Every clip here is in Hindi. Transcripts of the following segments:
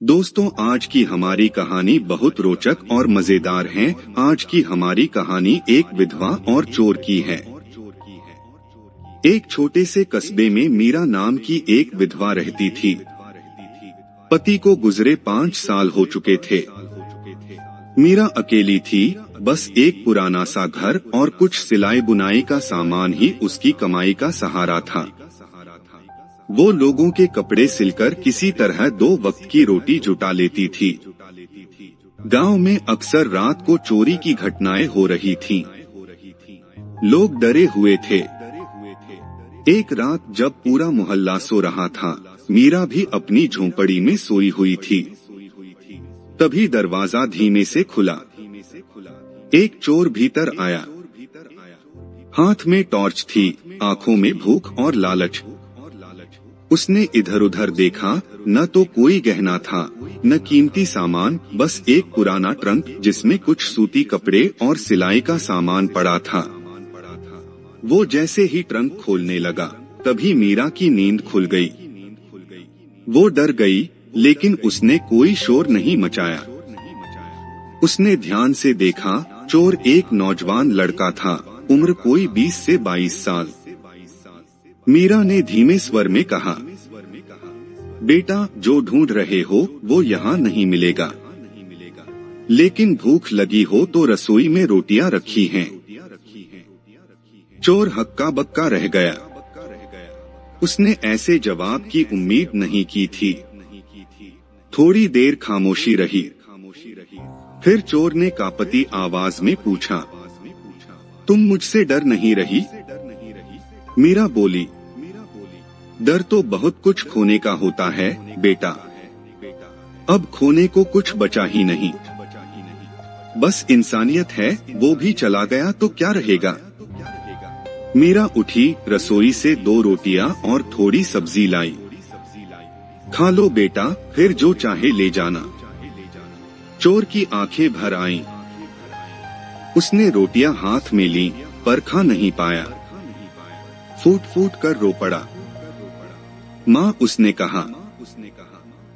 दोस्तों, आज की हमारी कहानी बहुत रोचक और मजेदार है। आज की हमारी कहानी एक विधवा और चोर की है। एक छोटे से कस्बे में मीरा नाम की एक विधवा रहती थी। पति को गुजरे 5 साल हो चुके थे। मीरा अकेली थी। बस एक पुराना सा घर और कुछ सिलाई बुनाई का सामान ही उसकी कमाई का सहारा था। वो लोगों के कपड़े सिलकर किसी तरह 2 वक्त की रोटी जुटा लेती थी। गांव में अक्सर रात को चोरी की घटनाएं हो रही थीं। लोग डरे हुए थे। एक रात जब पूरा मोहल्ला सो रहा था, मीरा भी अपनी झोंपड़ी में सोई हुई थी। तभी दरवाजा धीमे से खुला। एक चोर भीतर आया। हाथ में टॉर्च थी, आंखों में भूख और लालच। उसने इधर उधर देखा। न तो कोई गहना था, न कीमती सामान, बस एक पुराना ट्रंक जिसमें कुछ सूती कपड़े और सिलाई का सामान पड़ा था। वो जैसे ही ट्रंक खोलने लगा, तभी मीरा की नींद खुल गई। वो डर गई, लेकिन उसने कोई शोर नहीं मचाया। उसने ध्यान से देखा। चोर एक नौजवान लड़का था, उम्र कोई 20 से 22 साल। मीरा ने धीमे स्वर में कहा, बेटा, जो ढूंढ रहे हो वो यहाँ नहीं मिलेगा, लेकिन भूख लगी हो तो रसोई में रोटियां रखी हैं। चोर हक्का बक्का रह गया। उसने ऐसे जवाब की उम्मीद नहीं की थी। थोड़ी देर खामोशी रही। फिर चोर ने कांपती आवाज में पूछा, तुम मुझसे डर नहीं रही? मीरा बोली, डर तो बहुत कुछ खोने का होता है बेटा। अब खोने को कुछ बचा ही नहीं। बस इंसानियत है, वो भी चला गया तो क्या रहेगा। मीरा उठी, रसोई से 2 रोटियां और थोड़ी सब्जी लाई। खा लो बेटा, फिर जो चाहे ले जाना। चोर की आंखें भर आईं। उसने रोटियां हाथ में ली, पर खा नहीं पाया। फूट फूट कर रो पड़ा। माँ, उसने कहा,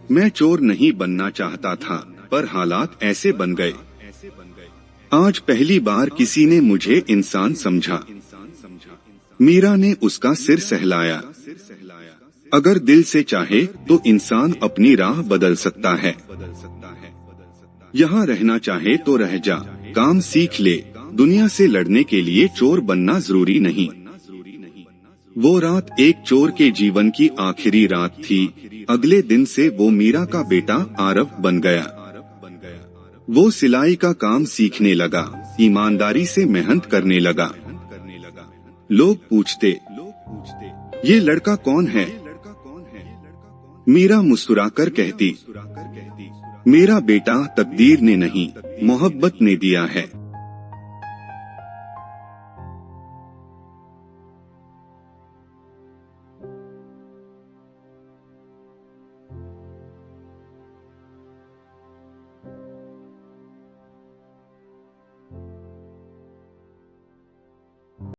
मैं चोर नहीं बनना चाहता था, पर हालात ऐसे बन गए। आज पहली बार किसी ने मुझे इंसान समझा। मीरा ने उसका सिर सहलाया। अगर दिल से चाहे तो इंसान अपनी राह बदल सकता है। यहाँ रहना चाहे तो रह जा, काम सीख ले। दुनिया से लड़ने के लिए चोर बनना जरूरी नहीं। वो रात एक चोर के जीवन की आखिरी रात थी। अगले दिन से वो मीरा का बेटा आरव बन गया। वो सिलाई का काम सीखने लगा, ईमानदारी से मेहनत करने लगा। लोग पूछते, ये लड़का कौन है? मीरा मुस्कुराकर कहती, मेरा बेटा तकदीर ने नहीं, मोहब्बत ने दिया है।